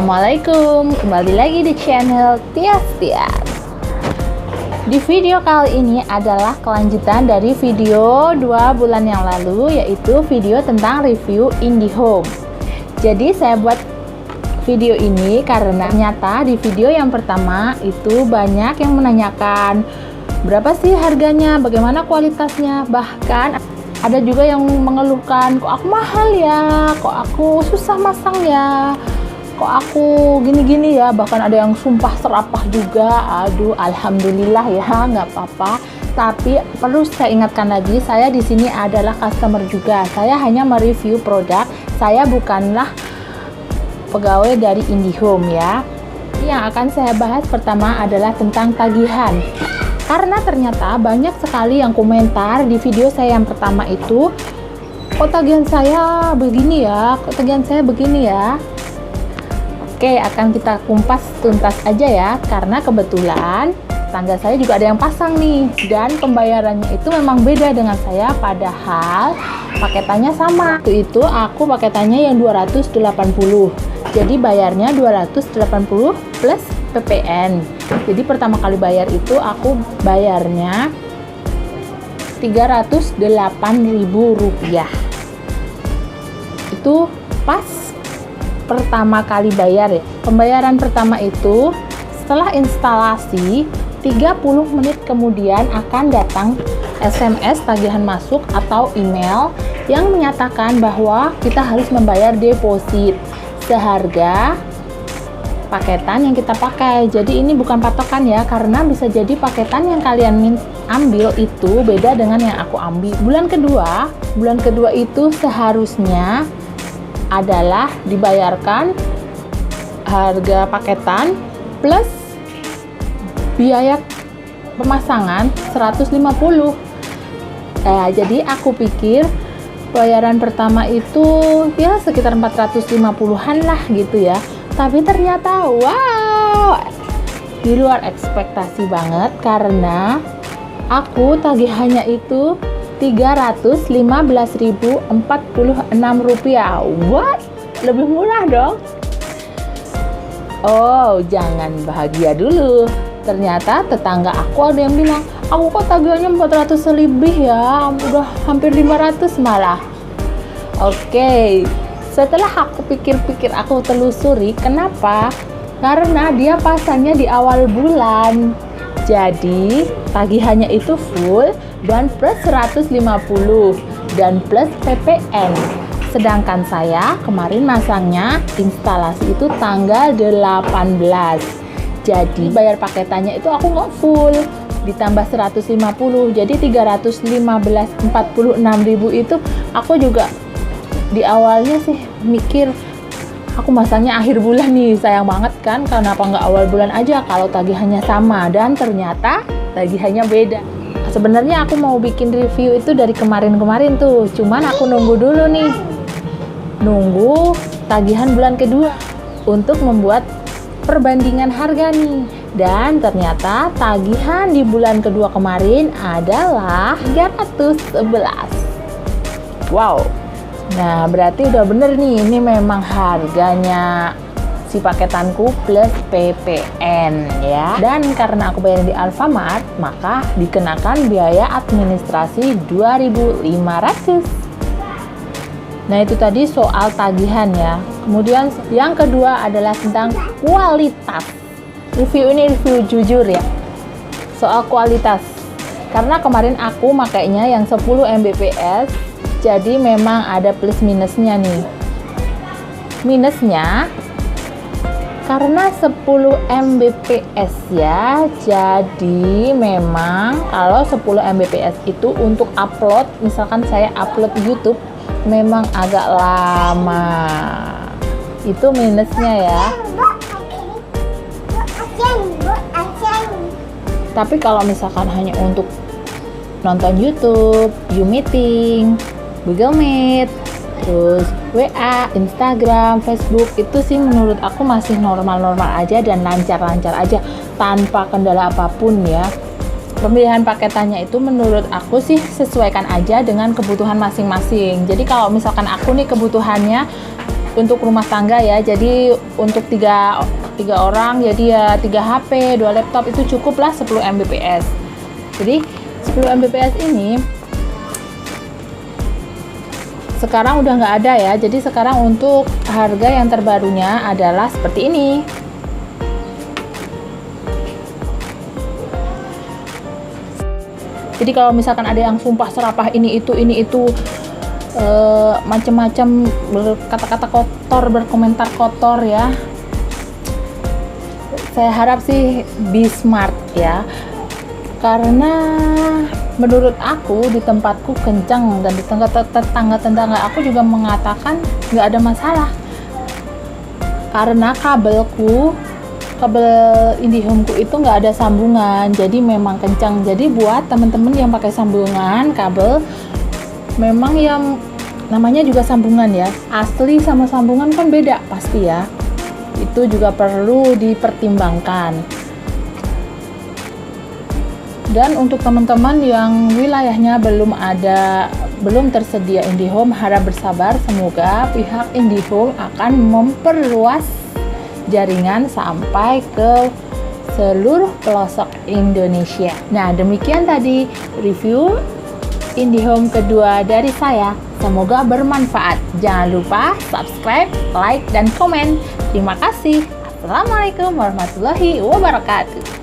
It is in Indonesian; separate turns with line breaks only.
Assalamualaikum, kembali lagi di channel Tias Tias. Di video kali ini adalah kelanjutan dari video 2 bulan yang lalu, yaitu video tentang review IndiHome. Jadi saya buat video ini karena ternyata di video yang pertama itu banyak yang menanyakan berapa sih harganya, bagaimana kualitasnya, bahkan ada juga yang mengeluhkan, kok aku mahal ya, kok aku susah masang ya, kok aku gini-gini ya, bahkan ada yang sumpah serapah juga. Aduh, alhamdulillah ya, nggak apa-apa. Tapi perlu saya ingatkan lagi, saya di sini adalah customer juga. Saya hanya mereview produk, saya bukanlah pegawai dari IndiHome ya. Yang akan saya bahas pertama adalah tentang tagihan. Karena ternyata banyak sekali yang komentar di video saya yang pertama itu, kok tagihan saya begini ya, kok tagihan saya begini ya. Oke, akan kita kumpas tuntas aja ya, karena kebetulan tangga saya juga ada yang pasang nih, dan pembayarannya itu memang beda dengan saya, padahal paketannya sama. Itu aku paketannya yang 280, jadi bayarnya 280 plus PPN. Jadi pertama kali bayar itu aku bayarnya Rp308.000. Itu pas pertama kali bayar ya. Pembayaran pertama itu setelah instalasi 30 menit kemudian akan datang SMS tagihan masuk atau email yang menyatakan bahwa kita harus membayar deposit seharga paketan yang kita pakai. Jadi ini bukan patokan ya, karena bisa jadi paketan yang kalian ambil itu beda dengan yang aku ambil. Bulan kedua itu seharusnya adalah dibayarkan harga paketan plus biaya pemasangan 150. Jadi aku pikir bayaran pertama itu ya sekitar 450-an lah gitu ya. Tapi ternyata wow, di luar ekspektasi banget, karena aku tagihannya itu Rp315.046. What? Lebih murah dong. Oh, jangan bahagia dulu. Ternyata tetangga aku ada yang bilang, aku kok tagihannya 400 lebih ya, udah hampir 500 malah. Oke. Setelah aku pikir-pikir, aku telusuri, kenapa? Karena dia pasangnya di awal bulan. Jadi, tagihannya itu full dan plus 150 dan plus PPN. Sedangkan saya kemarin masangnya instalasi itu tanggal 18. Jadi, bayar paketannya itu aku nggak full. Ditambah 150, jadi 346.000 itu aku juga di awalnya sih mikir aku masangnya akhir bulan nih, sayang banget kan, kenapa nggak awal bulan aja kalau tagihannya sama, dan ternyata tagihannya beda. Sebenarnya aku mau bikin review itu dari kemarin-kemarin tuh, cuman aku nunggu dulu nih, nunggu tagihan bulan kedua untuk membuat perbandingan harga nih, dan ternyata tagihan di bulan kedua kemarin adalah 311. Wow. Nah, berarti udah bener nih, ini memang harganya si paketanku plus PPN ya. Dan karena aku bayar di Alfamart, maka dikenakan biaya administrasi 2.500. Nah, itu tadi soal tagihan ya. Kemudian yang kedua adalah tentang kualitas. Review ini review jujur ya. Soal kualitas. Karena kemarin aku makainya yang 10 Mbps, jadi memang ada plus minusnya nih. Minusnya karena 10 Mbps ya, jadi memang kalau 10 Mbps itu untuk upload, misalkan saya upload YouTube, memang agak lama. Itu minusnya ya. Tapi kalau misalkan hanya untuk nonton YouTube, U-Meeting, Google Meet, terus WA, Instagram, Facebook, itu sih menurut aku masih normal-normal aja dan lancar-lancar aja tanpa kendala apapun ya. Pemilihan paketannya itu menurut aku sih sesuaikan aja dengan kebutuhan masing-masing. Jadi kalau misalkan aku nih kebutuhannya untuk rumah tangga ya. Jadi untuk tiga orang, jadi ya 3 HP, 2 laptop itu cukuplah 10 Mbps. Jadi 10 Mbps ini sekarang udah nggak ada ya. Jadi sekarang untuk harga yang terbarunya adalah seperti ini. Jadi kalau misalkan ada yang sumpah serapah ini itu macam-macam, berkata-kata kotor, berkomentar kotor ya, saya harap sih be smart ya, karena menurut aku di tempatku kencang dan di tetangga aku juga mengatakan nggak ada masalah, karena kabel IndiHome-ku itu nggak ada sambungan, jadi memang kencang. Jadi buat teman-teman yang pakai sambungan kabel, memang yang namanya juga sambungan ya, asli sama sambungan kan beda pasti ya, itu juga perlu dipertimbangkan. Dan untuk teman-teman yang wilayahnya belum tersedia IndiHome, harap bersabar, semoga pihak IndiHome akan memperluas jaringan sampai ke seluruh pelosok Indonesia. Nah, demikian tadi review IndiHome kedua dari saya. Semoga bermanfaat. Jangan lupa subscribe, like, dan komen. Terima kasih. Assalamualaikum warahmatullahi wabarakatuh.